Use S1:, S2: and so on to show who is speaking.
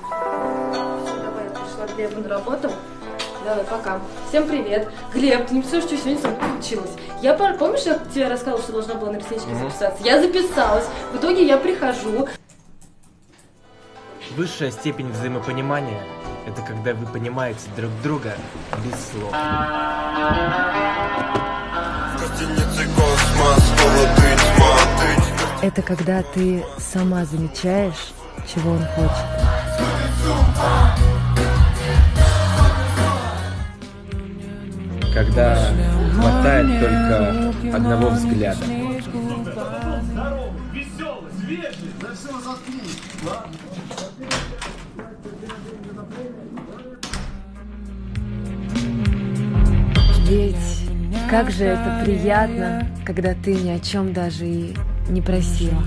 S1: Давай, я пришла к Глебу на работу. Давай, пока. Всем привет. Глеб, ты не представляешь, что сегодня со мной случилось. Помнишь, я тебе рассказывала, что должна была на реснички записаться? Я записалась. В итоге я прихожу.
S2: Высшая степень взаимопонимания – это когда вы понимаете друг друга без слов.
S3: Это когда ты сама замечаешь, чего он хочет.
S2: Когда хватает только одного взгляда.
S3: Ведь как же это приятно, когда ты ни о чем даже и не просила.